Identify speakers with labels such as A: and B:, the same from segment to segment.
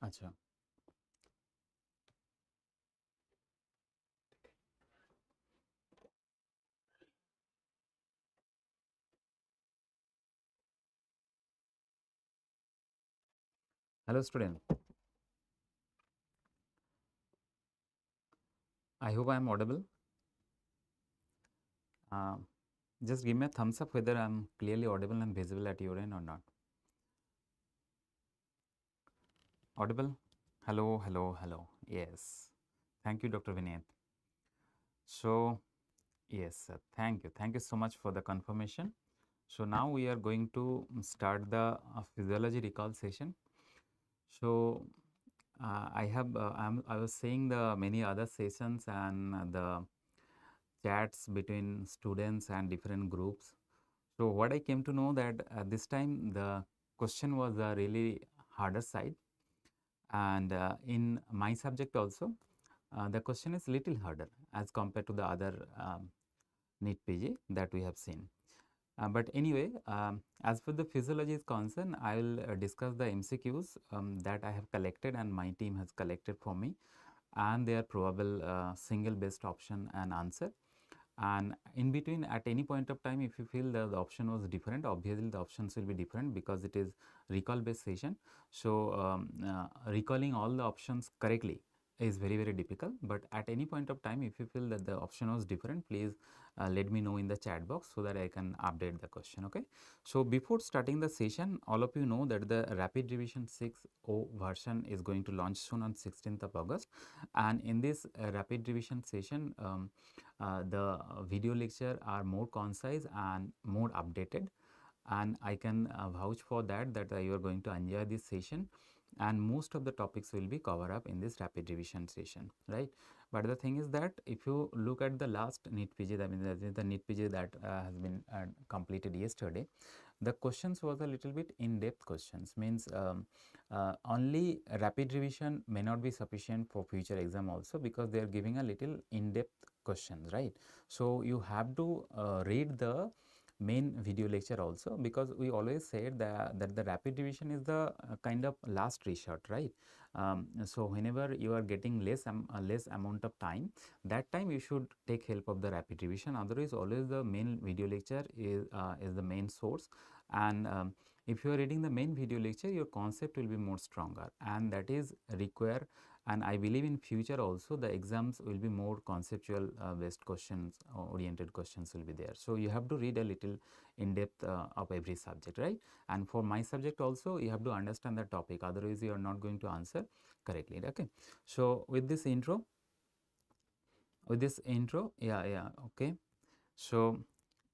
A: अच्छा. Hello student, I hope I am audible. Uh, just give me a thumbs up whether I am clearly audible and visible at your end or not. Audible? Hello, hello, hello. Yes. Thank you, Dr. Vinayat. So, yes, sir. Thank you. Thank you so much for the confirmation. So, now we are going to start the physiology recall session. So, I was saying the many other sessions and the chats between students and different groups. So, what I came to know that this time the question was the really harder side, and in my subject also the question is little harder as compared to the other NEET PG that we have seen. But anyway, as for the physiology is concerned, I will discuss the MCQs that I have collected and my team has collected for me, and their probable single best option and answer. And in between, at any point of time, if you feel the option was different, obviously the options will be different because it is recall based session. So, recalling all the options correctly is very difficult, but at any point of time, if you feel that the option was different, please let me know in the chat box so that I can update the question. Okay. So, before starting the session, all of you know that the rapid revision 6.0 version is going to launch soon on 16th of August, and in this rapid revision session, the video lecture are more concise and more updated, and I can vouch for that you are going to enjoy this session, and most of the topics will be covered up in this rapid revision session, right? But the thing is that if you look at the last NEET PG, that means that is the NEET PG that has been completed yesterday, the questions was a little bit in-depth questions, means only rapid revision may not be sufficient for future exam also, because they are giving a little in-depth questions, right? So, you have to read the main video lecture also, because we always said that the rapid revision is the kind of last resort, right? So, whenever you are getting less amount of time, that time you should take help of the rapid revision. Otherwise, always the main video lecture is the main source, and if you are reading the main video lecture, your concept will be more stronger, and that is require. And I believe in future also the exams will be more conceptual based questions, oriented questions will be there. So, you have to read a little in depth of every subject, right? And for my subject also you have to understand the topic, otherwise you are not going to answer correctly. Okay. So, with this intro, okay. So,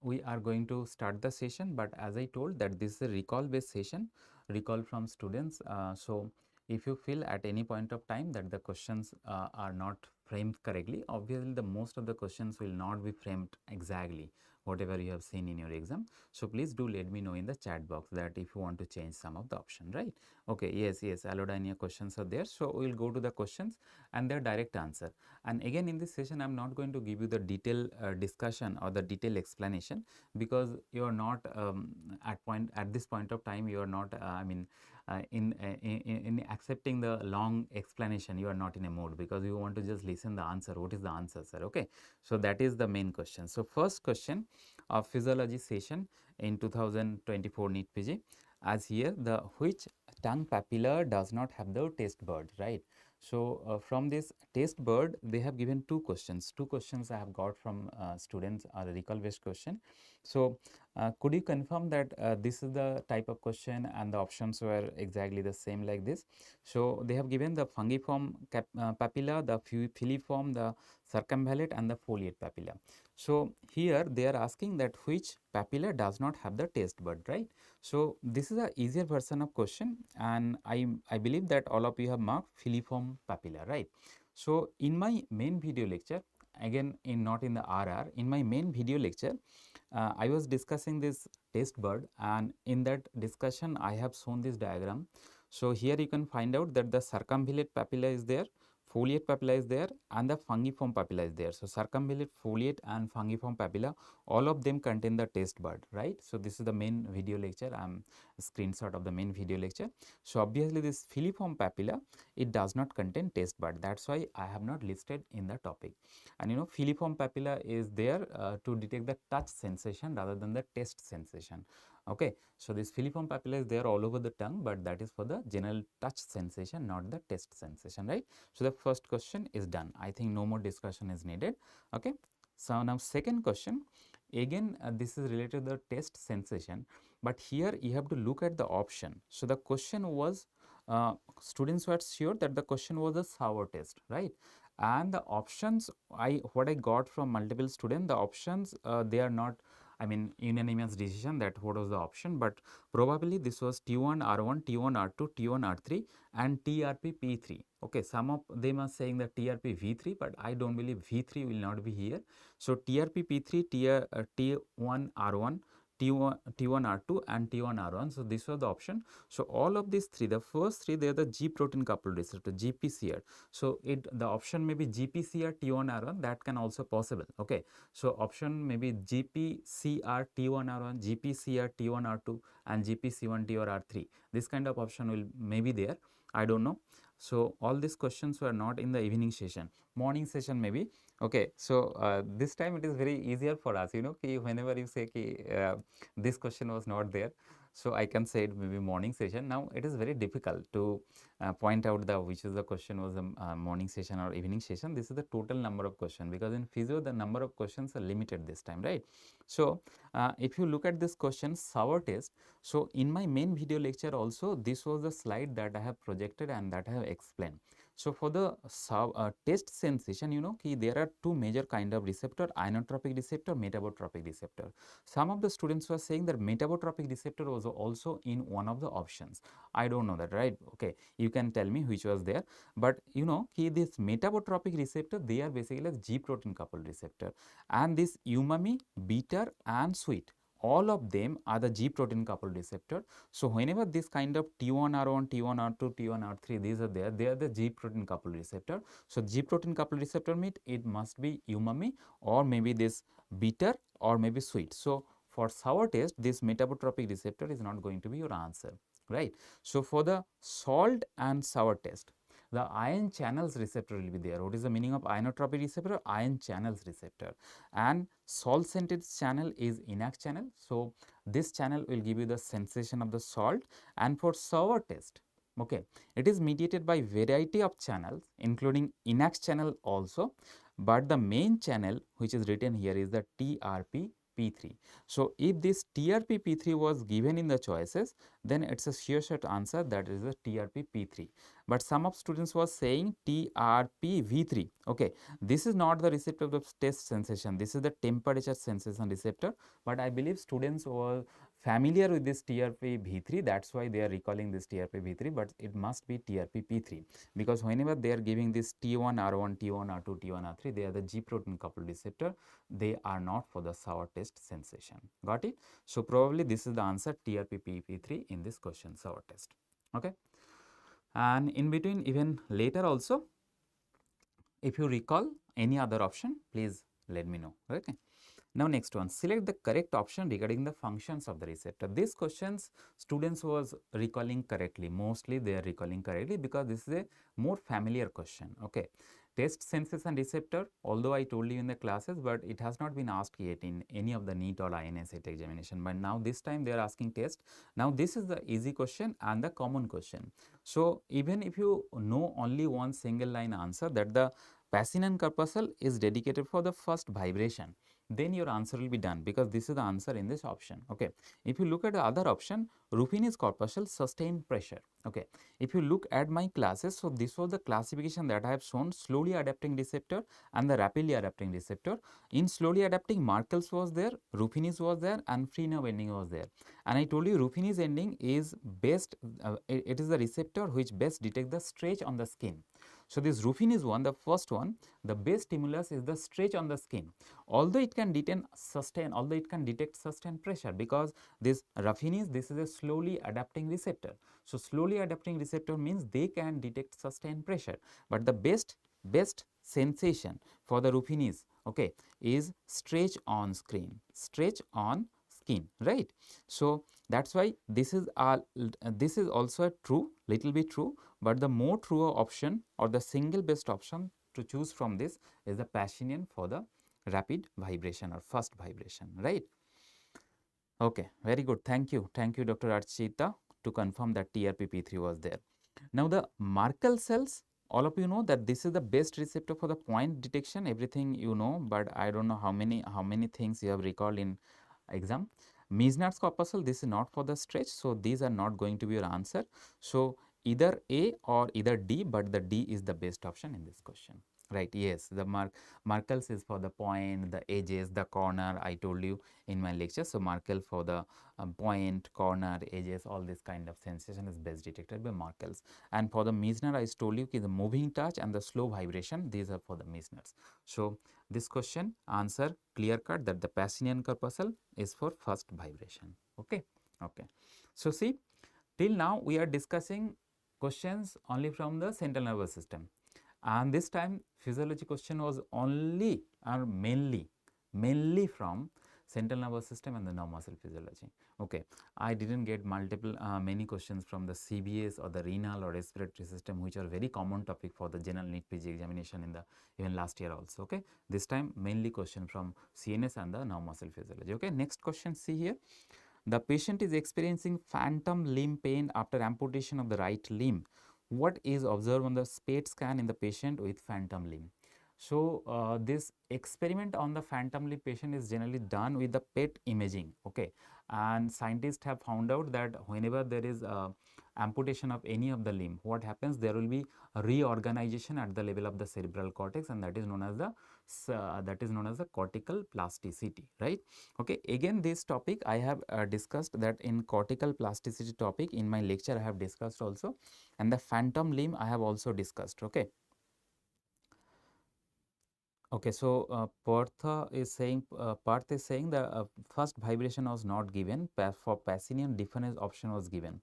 A: we are going to start the session, but as I told that this is a recall based session, recall from students. So, if you feel at any point of time that the questions are not framed correctly, obviously the most of the questions will not be framed exactly whatever you have seen in your exam. So, please do let me know in the chat box that if you want to change some of the option, right? Okay, yes, allodynia questions are there. So, we will go to the questions and their direct answer. And again, in this session, I am not going to give you the detailed discussion or the detailed explanation, because you are not at this point of time, you are not in accepting the long explanation, you are not in a mode, because you want to just listen the answer, what is the answer, sir. Okay. So, that is the main question. So, first question of physiology session in 2024 NEET PG, as here the which tongue papilla does not have the taste bud, right? So, from this taste bud, they have given two questions. Two questions I have got from students are a recall based question. So, could you confirm that this is the type of question and the options were exactly the same like this? So, they have given the fungiform papilla, the filiform, the circumvallate and the foliate papilla. So, here they are asking that which papilla does not have the taste bud, right? So, this is a easier version of question, and I believe that all of you have marked filiform papilla, right? So, in my main video lecture, again not in the RR, in my main video lecture, I was discussing this taste bud, and in that discussion I have shown this diagram. So, here you can find out that the circumvallate papilla is there, foliate papilla is there and the fungiform papilla is there. So, circumvallate, foliate and fungiform papilla, all of them contain the taste bud, right. So, this is the main video lecture, I am screenshot of the main video lecture. So, obviously, this filiform papilla, it does not contain taste bud, that is why I have not listed in the topic. And you know, filiform papilla is there to detect the touch sensation rather than the taste sensation. Okay. So, this filiform papilla is there all over the tongue, but that is for the general touch sensation, not the taste sensation, right. So, the first question is done. I think no more discussion is needed. Okay. So, now second question, again this is related to the taste sensation, but here you have to look at the option. So, the question was students were sure that the question was a sour taste, right, and the options what I got from multiple students, the options they are not, I mean, unanimous decision that what was the option, but probably this was T1 R1, T1 R2, T1 R3 and TRP P3. Okay, some of them are saying that TRP V3, but I don't believe V3 will not be here. So, TRP P3, T1 R1, T1 R2 and T1 R1. So, this was the option. So, all of these three, the first three, they are the G protein coupled receptor, GPCR. So, the option may be GPCR T1 R1, that can also possible. Okay. So, option may be GPCR T1 R1, GPCR T1 R2 and GPC1 T or R3. This kind of option will may be there, I do not know. So, all these questions were not in the evening session, morning session maybe. Okay. So, this time it is very easier for us, you know, ki whenever you say ki this question was not there. So, I can say it maybe morning session. Now, it is very difficult to point out the which is the question was a morning session or evening session. This is the total number of questions, because in physio the number of questions are limited this time, right. So, if you look at this question sour taste, so in my main video lecture also this was the slide that I have projected and that I have explained. So, for the taste sensation, you know, ki there are two major kind of receptor, inotropic receptor, metabotropic receptor. Some of the students were saying that metabotropic receptor was also in one of the options. I don't know that, right. Okay, you can tell me which was there, but you know, ki this metabotropic receptor, they are basically like G protein coupled receptor, and this umami, bitter and sweet, all of them are the G protein coupled receptor. So, whenever this kind of T1 R1, T1 R2, T1 R3, these are there, they are the G protein coupled receptor. So, G protein coupled receptor means it must be umami or maybe this bitter or maybe sweet. So, for sour taste, this metabotropic receptor is not going to be your answer, right. So, for the salt and sour taste, the ion channels receptor will be there. What is the meaning of inotropic receptor? Ion channels receptor, and salt scented channel is INI-CET channel. So, this channel will give you the sensation of the salt. And for sour taste, okay, it is mediated by variety of channels including INI-CET channel also, but the main channel which is written here is the TRP P3. So, if this TRP P3 was given in the choices, then it is a sure shot answer, that is the TRP P3. But some of students was saying TRP V3. Okay, this is not the receptor of the taste sensation, this is the temperature sensation receptor, but I believe students were familiar with this TRP V3, that is why they are recalling this TRP V3, but it must be TRP P3, because whenever they are giving this T1 R1, T1 R2, T1 R3, they are the G protein coupled receptor, they are not for the sour taste sensation. Got it? So, probably this is the answer, TRP P3 in this question, sour taste. Okay. And in between, even later also, if you recall any other option, please let me know. Okay. Now, next one, select the correct option regarding the functions of the receptor. These questions students was recalling correctly, mostly they are recalling correctly, because this is a more familiar question. Okay. Taste sensation receptor, although I told you in the classes, but it has not been asked yet in any of the NEET or INI-CET examination, but now this time they are asking taste. Now, this is the easy question and the common question. So, even if you know only one single line answer, that the passion and corpuscle is dedicated for the first vibration, then your answer will be done, because this is the answer in this option. Okay. If you look at the other option, routine is corpuscle, sustained pressure. Okay. If you look at my classes, so this was the classification that I have shown: slowly adapting receptor and the rapidly adapting receptor. In slowly adapting, Markels was there, Ruffini's was there, and free nerve ending was there. And I told you Ruffini's ending is best, it is the receptor which best detects the stretch on the skin. So, this Ruffini's one, the first one, the base stimulus is the stretch on the skin. Although it can detect sustained pressure, because this Ruffini's, this is a slowly adapting receptor. So, slowly adapting receptor means they can detect sustained pressure, but the best best sensation for the routine is, okay, is stretch on screen, stretch on skin, right? So that's why this is also a true, little bit true, but the more truer option or the single best option to choose from this is the Pacinian for the rapid vibration or first vibration, right? Okay, very good. Thank you. Thank you, Dr. Archita, to confirm that TRPP3 was there. Now, the Merkel cells, all of you know that this is the best receptor for the point detection, everything you know, but I don't know how many things you have recalled in exam. Meissner's corpuscle, this is not for the stretch, so these are not going to be your answer. So, either A or either D, but the D is the best option in this question. Right, yes, the Merkel's is for the point, the edges, the corner, I told you in my lecture. So, Merkel for the point, corner, edges, all this kind of sensation is best detected by Merkel's. And for the Meissner, I told you the moving touch and the slow vibration, these are for the Meissner's. So, this question answer clear cut that the Pacinian corpuscle is for first vibration. Okay. Okay. So, see, till now we are discussing questions only from the central nervous system, and this time physiology question was only or mainly from central nervous system and the nerve muscle physiology. Okay, I didn't get many questions from the CBS or the renal or respiratory system, which are very common topic for the general NEET PG examination in the even last year also. Okay, this time mainly question from CNS and the nerve muscle physiology. Okay, next question, see here. The patient is experiencing phantom limb pain after amputation of the right limb. What is observed on the PET scan in the patient with phantom limb? So, this experiment on the phantom limb patient is generally done with the PET imaging, okay, and scientists have found out that whenever there is amputation of any of the limb, what happens, there will be a reorganization at the level of the cerebral cortex, and that is known as the cortical plasticity, right? Okay, again this topic I have discussed that in cortical plasticity topic in my lecture I have discussed also, and the phantom limb I have also discussed. Okay. Okay, so Partha is saying Parth is saying the first vibration was not given. For Pacinian, different option was given.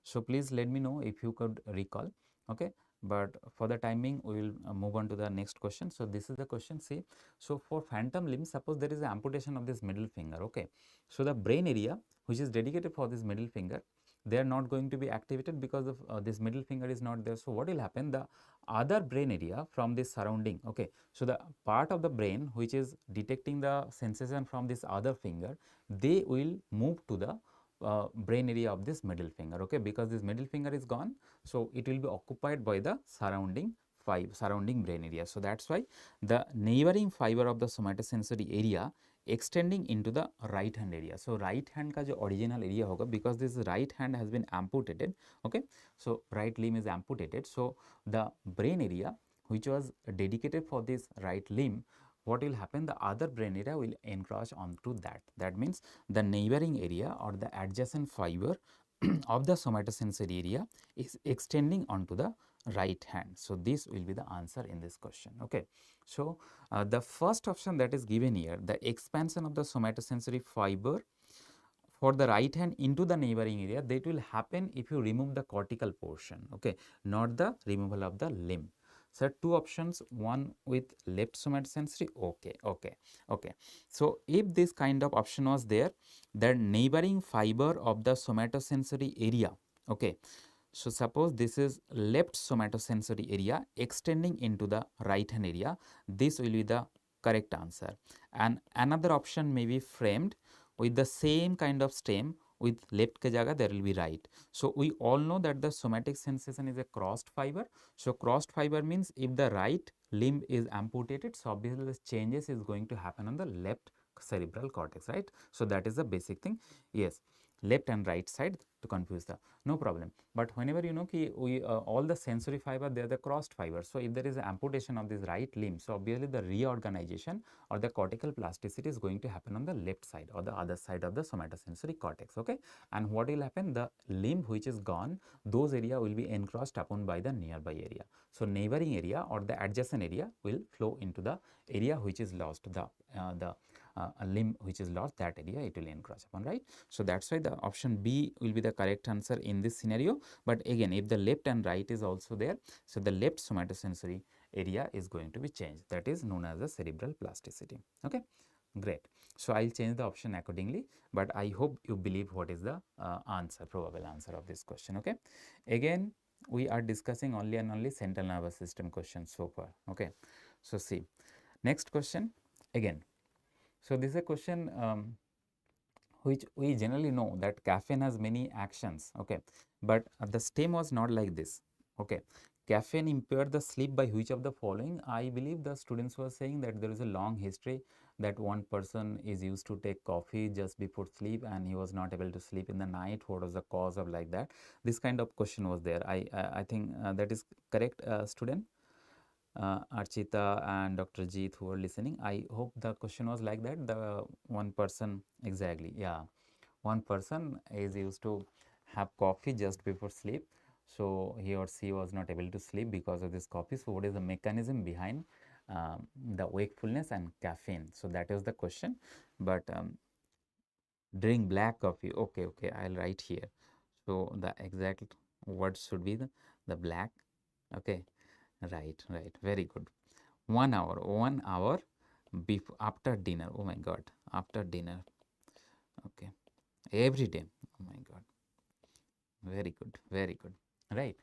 A: So please let me know if you could recall. Okay, but for the timing we will move on to the next question. So this is the question. See, so for phantom limb, suppose there is an amputation of this middle finger. Okay, so the brain area which is dedicated for this middle finger, they are not going to be activated because of this middle finger is not there. So what will happen? The other brain area from this surrounding, okay, so the part of the brain which is detecting the sensation from this other finger, they will move to the brain area of this middle finger, okay, because this middle finger is gone, so it will be occupied by the surrounding brain area. So that's why the neighboring fiber of the somatosensory area extending into the right hand area. So right hand ka jo original area hoga, because this right hand has been amputated, okay, so right limb is amputated, so the brain area which was dedicated for this right limb, what will happen, the other brain area will encroach onto that. That means the neighboring area or the adjacent fiber of the somatosensory area is extending onto the right hand. So this will be the answer in this question. Okay. So the first option that is given here, the expansion of the somatosensory fiber for the right hand into the neighboring area, that will happen if you remove the cortical portion, okay, not the removal of the limb. So two options, one with left somatosensory, okay. So if this kind of option was there, the neighboring fiber of the somatosensory area, okay, so suppose this is left somatosensory area extending into the right hand area, this will be the correct answer. And another option may be framed with the same kind of stem with left ke jaga there will be right. So we all know that the somatic sensation is a crossed fiber. So crossed fiber means if the right limb is amputated, so obviously the changes is going to happen on the left cerebral cortex, right? So that is the basic thing. Yes, left and right side to confuse the, no problem. But whenever you know ki we all the sensory fiber, they are the crossed fiber. So if there is an amputation of this right limb, so obviously the reorganization or the cortical plasticity is going to happen on the left side or the other side of the somatosensory cortex, okay. And what will happen, the limb which is gone, those area will be encroached upon by the nearby area. So neighboring area or the adjacent area will flow into the area which is lost, the a limb which is lost, that area it will encroach upon, right. So that's why the option B will be the correct answer in this scenario. But again, if the left and right is also there, so the left somatosensory area is going to be changed, that is known as the cerebral plasticity. Okay, great. So I'll change the option accordingly, but I hope you believe what is the answer, probable answer of this question. Okay, again we are discussing only and only central nervous system questions so far. Okay, so see, next question again. So this is a question which we generally know that caffeine has many actions, okay, but the stem was not like this. Okay, caffeine impaired the sleep by which of the following? I believe the students were saying that there is a long history that one person is used to take coffee just before sleep and he was not able to sleep in the night. What was the cause of like that? This kind of question was there. I think that is correct, student. Archita and Dr. Jeet who were listening, I hope the question was like that. The one person, exactly, yeah, one person is used to have coffee just before sleep, so he or she was not able to sleep because of this coffee. So what is the mechanism behind the wakefulness and caffeine? So that is the question. But drink black coffee, okay, okay, I'll write here. So the exact word should be the black. Okay, right, right, very good. 1 hour before, after dinner. Oh my god, after dinner. Okay, every day. Oh my god, very good, very good, right.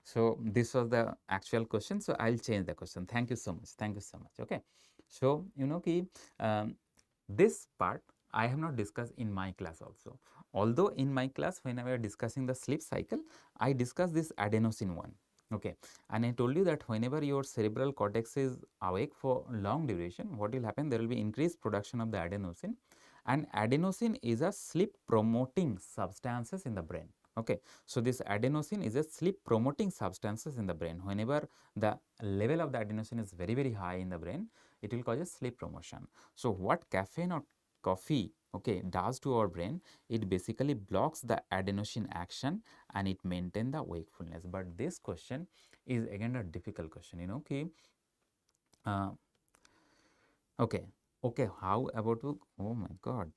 A: So this was the actual question, so I'll change the question. Thank you so much, thank you so much. Okay, so you know ki this part I have not discussed in my class also, although in my class when I was discussing the sleep cycle, I discussed this adenosine one. Okay, and I told you that whenever your cerebral cortex is awake for long duration, what will happen? There will be increased production of the adenosine, and adenosine is a sleep promoting substances in the brain. Okay, so this adenosine is a sleep promoting substances in the brain. Whenever the level of the adenosine is very, very high in the brain, it will cause a sleep promotion. So what caffeine or coffee, okay, does to our brain, it basically blocks the adenosine action and it maintains the wakefulness. But this question is again a difficult question, you know, okay. Okay, okay, how about to, oh my god,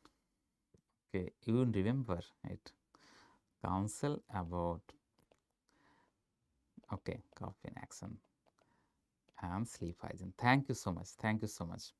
A: okay, you remember it, counsel about, okay, caffeine action and sleep hygiene. Thank you so much, thank you so much.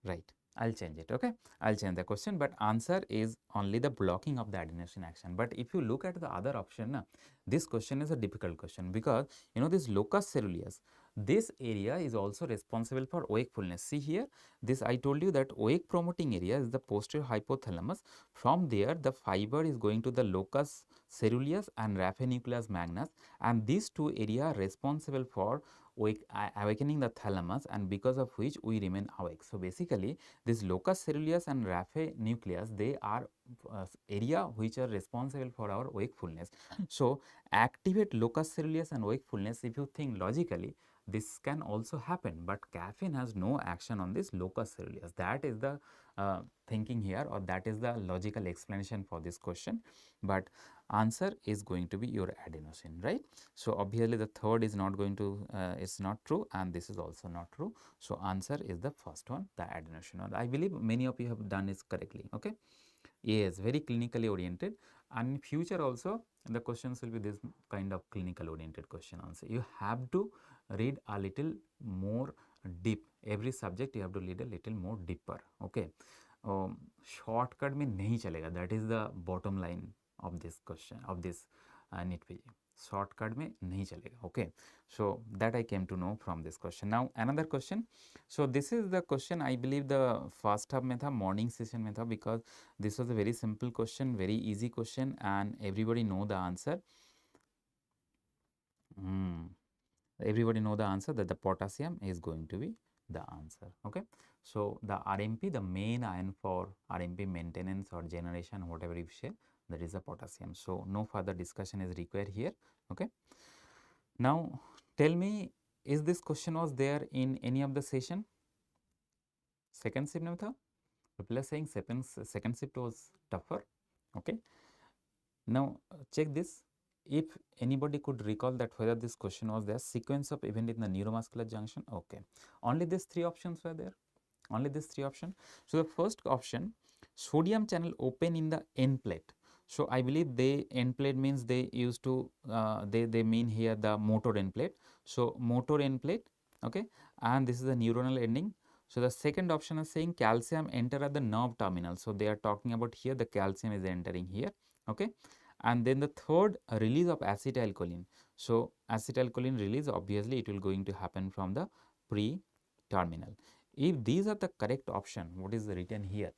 A: Right, I'll change it. Okay, I'll change the question, but answer is only the blocking of the adenosine action. But if you look at the other option, this question is a difficult question, because you know this locus coeruleus, this area is also responsible for wakefulness. See here, this I told you that wake promoting area is the posterior hypothalamus. From there the fiber is going to the locus coeruleus and raphe nucleus magnus, and these two areas are responsible for awakening the thalamus, and because of which we remain awake. So basically this locus coeruleus and raphe nucleus, they are area which are responsible for our wakefulness. So activate locus coeruleus and wakefulness, if you think logically, this can also happen, but caffeine has no action on this locus coeruleus. That is the thinking here, or that is the logical explanation for this question. But answer is going to be your adenosine, right? So obviously the third is not going to is not true, and this is also not true. So answer is the first one, the adenosine. I believe many of you have done this correctly. Okay, yes, very clinically oriented, and in future also the questions will be this kind of clinical oriented question answer. You have to read a little more deep. Every subject you have to read a little more deeper. Okay, shortcut में नहीं चलेगा. That is the bottom line of this question, of this NEET PG. Shortcut में नहीं चलेगा. Okay, so that I came to know from this question. Now another question. So this is the question, I believe the first half में था, morning session में था, because this was a very simple question, very easy question, and everybody know the answer. Everybody know the answer, that the potassium is going to be the answer. Okay, so the RMP, the main ion for RMP maintenance or generation, whatever you say, that is the potassium. So no further discussion is required here. Okay, now tell me, is this question was there in any of the session? Second shift में था. People are saying second shift was tougher. Okay, now check this. If anybody could recall that whether this question was there, sequence of event in the neuromuscular junction. Okay, only these three options were there. Only these three options. So the first option, sodium channel open in the end plate. So I believe they end plate means they used to they mean here the motor end plate. So motor end plate, okay, and this is the neuronal ending. So the second option is saying calcium enter at the nerve terminal. So they are talking about here the calcium is entering here, okay. And then the third, release of acetylcholine. So acetylcholine release, obviously it will going to happen from the pre-terminal. If these are the correct option, what is written here,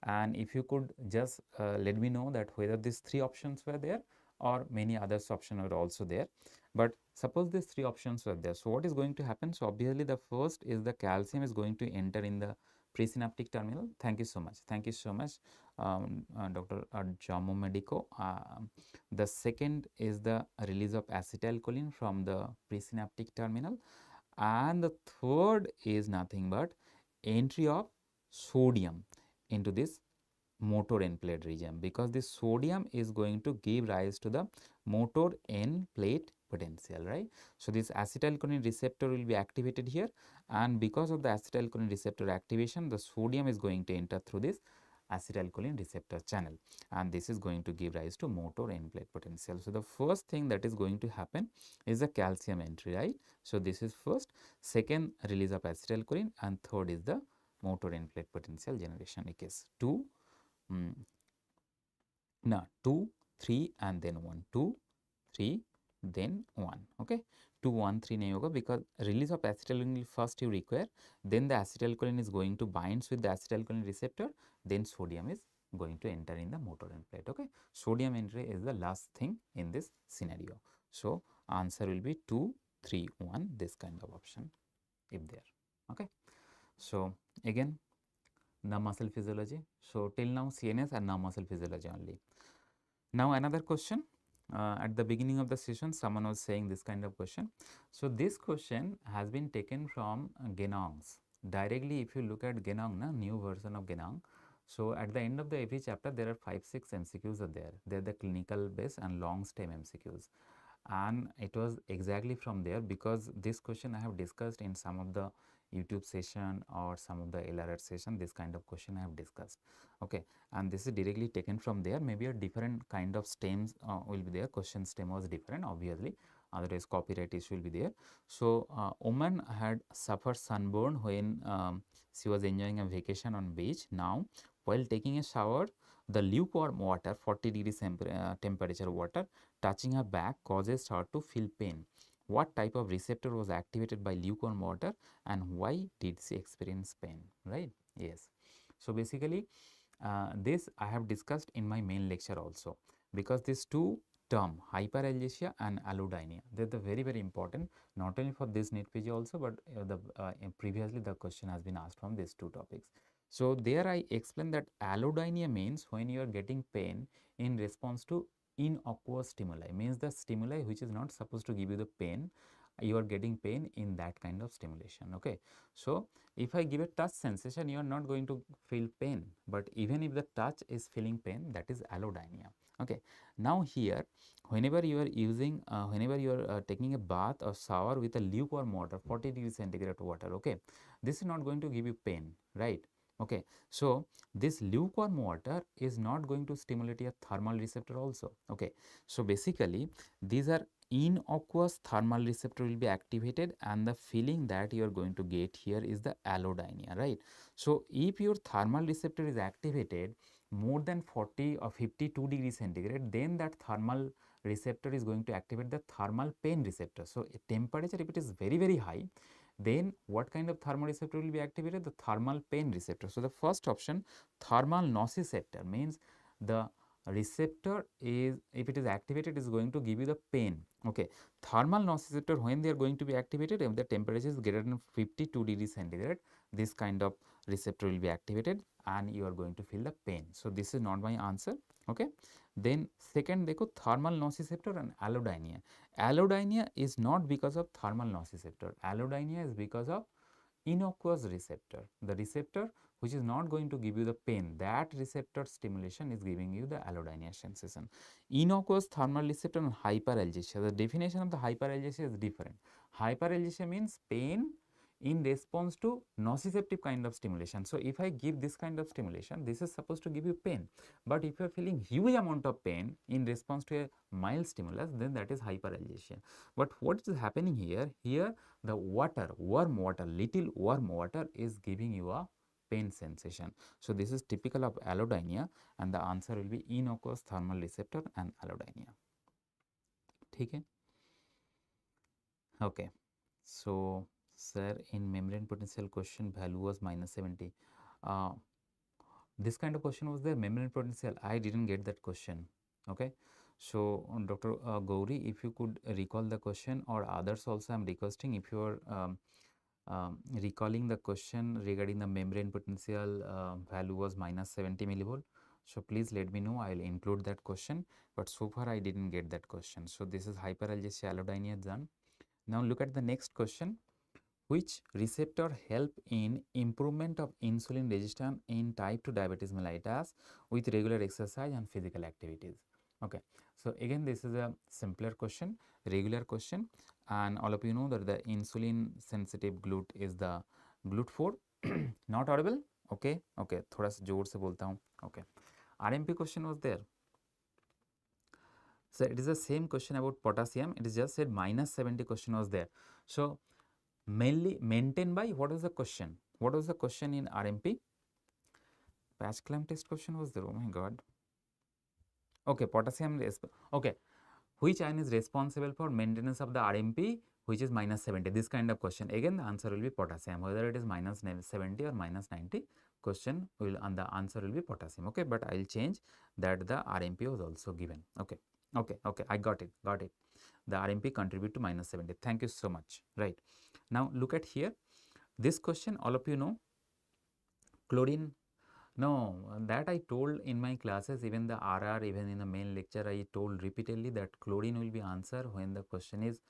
A: and if you could just let me know that whether these three options were there or many other options were also there. But suppose these three options were there, so what is going to happen? So obviously the first is the calcium is going to enter in the presynaptic terminal. Thank you so much. Thank you so much, Dr. Jamo Medico. The second is the release of acetylcholine from the presynaptic terminal, and the third is nothing but entry of sodium into this motor end plate region, because this sodium is going to give rise to the motor end plate potential, right. So this acetylcholine receptor will be activated here, and because of the acetylcholine receptor activation, the sodium is going to enter through this acetylcholine receptor channel, and this is going to give rise to motor end plate potential. So the first thing that is going to happen is the calcium entry, right. So this is first, second release of acetylcholine, and third is the motor end plate potential generation. Case 2, now 2, 3 and then 1, 2, 3 then 1, okay. 2, 1, 3 nahi hoga because release of acetylcholine first you require, then the acetylcholine is going to binds with the acetylcholine receptor, then sodium is going to enter in the motor end plate, okay. Sodium entry is the last thing in this scenario. So answer will be 2, 3, 1, this kind of option if there, okay. So again, nerve muscle physiology. So till now CNS and nerve muscle physiology only. Now another question, at the beginning of the session someone was saying this kind of question. So this question has been taken from Genong's. Directly if you look at Genong, new version of Genong, so at the end of the every chapter there are 5-6 MCQs are there. They are the clinical based and long stem MCQs, and it was exactly from there, because this question I have discussed in some of the YouTube session or some of the LRR session. This kind of question I have discussed, okay, and this is directly taken from there. Maybe a different kind of stems will be there. Question stem was different, obviously, otherwise copyright issue will be there. So woman had suffered sunburn when she was enjoying a vacation on beach. Now while taking a shower, the lukewarm water, 40 degrees temperature water, touching her back causes her to feel pain. What type of receptor was activated by lukewarm water, and why did she experience pain, right? Yes. So basically this I have discussed in my main lecture also, because these two term, hyperalgesia and allodynia, they are the very important, not only for this NEET PG also, but previously the question has been asked from these two topics. So there I explained that allodynia means when you are getting pain in response to innocuous stimuli, means the stimuli which is not supposed to give you the pain, you are getting pain in that kind of stimulation, okay. So if I give a touch sensation, you are not going to feel pain, but even if the touch is feeling pain, that is allodynia, okay. Now here, whenever you are using whenever you are taking a bath or shower with a lukewarm water, 40 degrees centigrade water, okay, this is not going to give you pain, right, okay. So this lukewarm water is not going to stimulate your thermal receptor also, okay. So basically these are innocuous thermal receptor will be activated, and the feeling that you are going to get here is the allodynia, right. So if your thermal receptor is activated more than 40 or 52 degrees centigrade, then that thermal receptor is going to activate the thermal pain receptor. So temperature, if it is very high, then what kind of thermoreceptor will be activated? The thermal pain receptor. So the first option, thermal nociceptor, means the receptor is, if it is activated, is going to give you the pain, okay. Thermal nociceptor, when they are going to be activated, if the temperature is greater than 52 degrees centigrade, this kind of receptor will be activated and you are going to feel the pain. So this is not my answer, okay. Then second, dekho, thermal nociceptor and allodynia. Allodynia is not because of thermal nociceptor. Allodynia is because of innocuous receptor. The receptor which is not going to give you the pain, that receptor stimulation is giving you the allodynia sensation. Innocuous thermal receptor and hyperalgesia. The definition of the hyperalgesia is different. Hyperalgesia means pain in response to nociceptive kind of stimulation. So if I give this kind of stimulation, this is supposed to give you pain, but if you are feeling huge amount of pain in response to a mild stimulus, then that is hyperalgesia. But what is happening here? Here the water, warm water, little warm water is giving you a pain sensation. So this is typical of allodynia, and the answer will be innocuous thermal receptor and allodynia. Okay. Okay. So sir, in membrane potential question value was -70. This kind of question was there, membrane potential. I didn't get that question. Okay. So Dr. Gauri, if you could recall the question, or others also, I am requesting, if you are recalling the question regarding the membrane potential value was -70 millivolt. So please let me know, I will include that question, but so far I didn't get that question. So this is hyperalgesia allodynia done. Now look at the next question. Which receptor help in improvement of insulin resistance in type 2 diabetes mellitus with regular exercise and physical activities? Okay, so again this is a simpler question, regular question, and all of you know that the insulin sensitive GLUT is the GLUT4. Not audible? Okay, okay, थोड़ा सा जोर से बोलता हूँ. Okay, RMP question was there. So it is the same question about potassium. It is just said -70 question was there. So mainly maintained by, what was the question? What was the question in RMP? Patch clamp test question was there. Oh my god. Okay, potassium. Okay, which ion is responsible for maintenance of the RMP, which is -70? This kind of question. Again, the answer will be potassium. Whether it is -70 or -90, question will, and the answer will be potassium. Okay, but I will change that the RMP was also given. Okay, okay, okay. I got it. Got it. The RMP contribute to -70. Thank you so much. Right. Now look at here. This question, all of you know, chlorine. No, that I told in my classes, even the RR, even in the main lecture, I told repeatedly that chlorine will be answer when the question is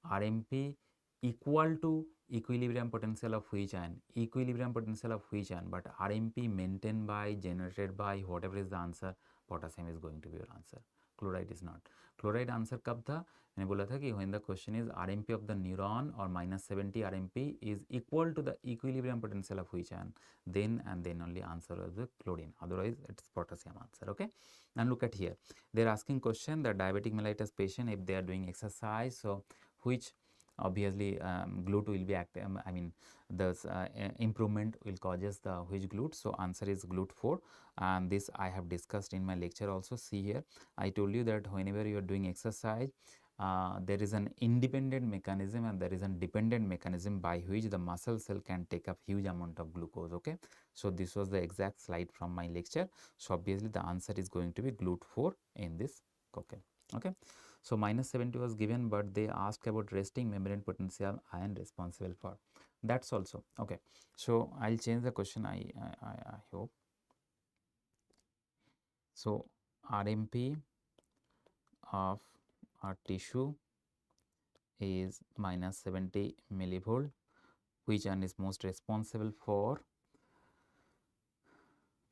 A: RMP equal to equilibrium potential of which ion, equilibrium potential of which ion, but RMP maintained by, generated by, whatever is the answer, potassium is going to be your answer. Chloride is not. Chloride answer कब था? मैंने बोला था कि when the question is RMP of the neuron or -70 RMP is equal to the equilibrium potential of which ion, then and then only answer was the chlorine. Otherwise, it's potassium answer. Okay. And look at here. They're asking question, the diabetic mellitus patient, if they are doing exercise, so which obviously GLUT will be active. I mean, the improvement will causes the which GLUT. So answer is GLUT4, and this I have discussed in my lecture also. See here, I told you that whenever you are doing exercise, there is an independent mechanism and there is a dependent mechanism by which the muscle cell can take up huge amount of glucose. Okay, so this was the exact slide from my lecture. So obviously the answer is going to be GLUT4 in this. Okay, okay. So -70 was given, but they asked about resting membrane potential ion responsible for. That's also okay. So I'll change the question. I hope. So RMP of our tissue is -70 millivolt. Which one is most responsible for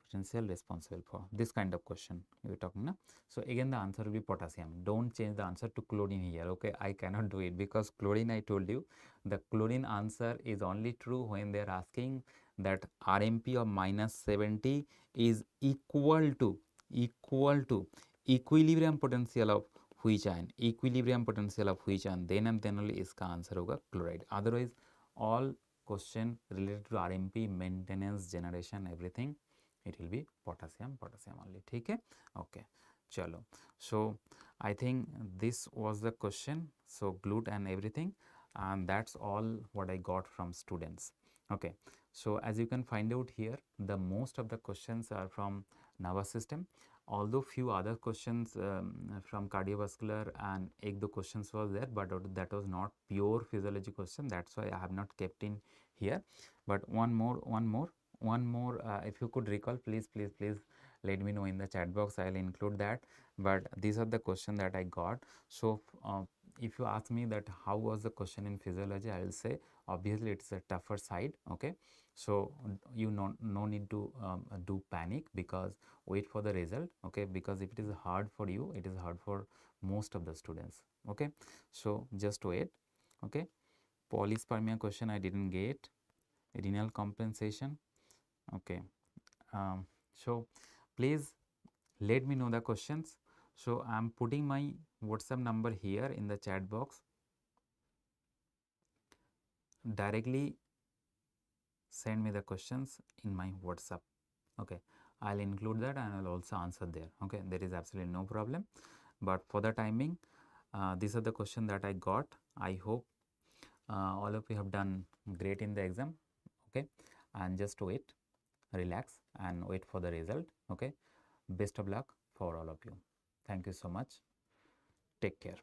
A: potential responsible for? This kind of question we are talking now. So again the answer will be potassium. Don't change the answer to chlorine here. Okay, I cannot do it because chlorine, I told you, the chlorine answer is only true when they are asking that RMP of -70 is equal to equilibrium potential of which ion, equilibrium potential of which ion, then and then only इसका answer होगा chloride. Otherwise all question related to RMP, maintenance, generation, everything, it will be potassium only. ठीक है? Okay, चलो. So I think this was the question. So GLUT and everything, and that's all what I got from students. Okay, so as you can find out here, the most of the questions are from nervous system, although few other questions from cardiovascular and the questions was there, but that was not pure physiology question. That's why I have not kept in here. But one more, if you could recall, please let me know in the chat box. I'll include that. But these are the question that I got. So if you ask me that how was the question in physiology, I will say obviously it's a tougher side. Okay, so you no need to do panic, because wait for the result. Okay, because if it is hard for you, it is hard for most of the students. Okay, so just wait. Okay, polyspermia question I didn't get. Renal compensation. Okay. So please let me know the questions. So I'm putting my WhatsApp number here in the chat box. Directly send me the questions in my WhatsApp. Okay, I'll include that and I'll also answer there. Okay, there is absolutely no problem. But for the timing, these are the questions that I got. I hope all of you have done great in the exam. Okay, and just wait, relax, and wait for the result. Okay, best of luck for all of you. Thank you so much. Take care.